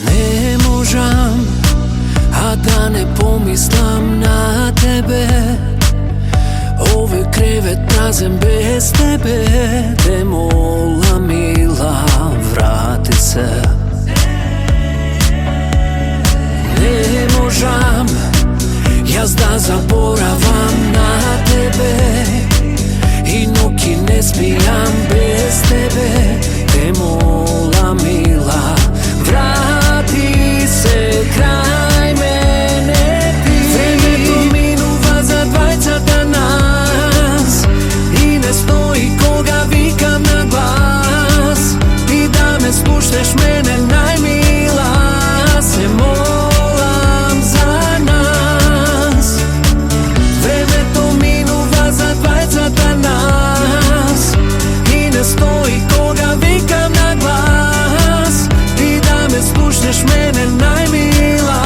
Ne možem, a da ne pomislim na tebe. Ovaj krevet prazan bez tebe. Te mola mila, vrati se. Ne možem, jaz da zaboravam na tebe. I noći ne spijam bez tebe. Te mola mila, vrati se kraj mene ti. Vreme pominuva za dvajca danas i ne stoji koga vikam na glas. Ti da me slušneš mene najmila, se molam za nas. Vreme to minuva za dvajca danas i ne stoji koga vikam na glas. Ti da me slušneš mene najmila,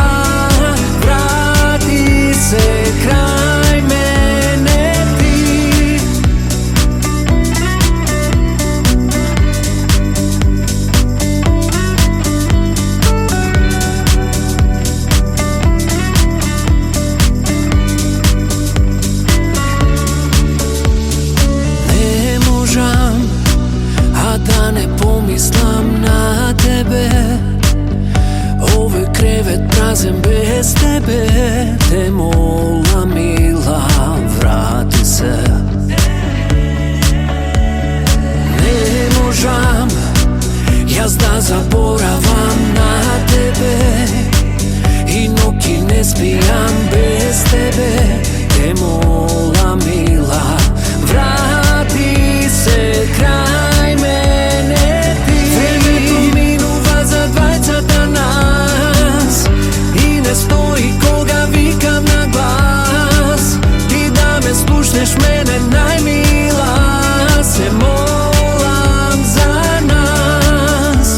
vrati se kraj mene ti. Ne možem, a da ne pomislim na tebe. Ovaj krevet prazan bez tebe. Te mola mila, vrati se. Ne možem, jaz da zaboravam na tebe. I noći ne spijam bez tebe. Te mola mila, vrati se kraj mene ti. Vreme pominuva za dvajca danas i ne stoji koga vikam na glas. Ti da me slušneš mene najmila, se molam za nas.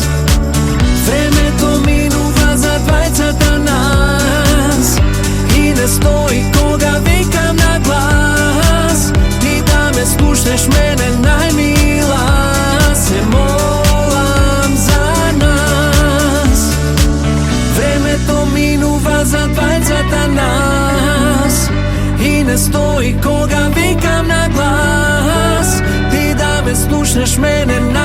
Vreme to minuva za dvajca danas i ne stoji koga vikam na glas. Ti da me slušneš mene najmila, se molam za nas. Vreme to minuva za dvajca danas i ne stoji koga vikam na glas. Ti da me slušneš mene najmila,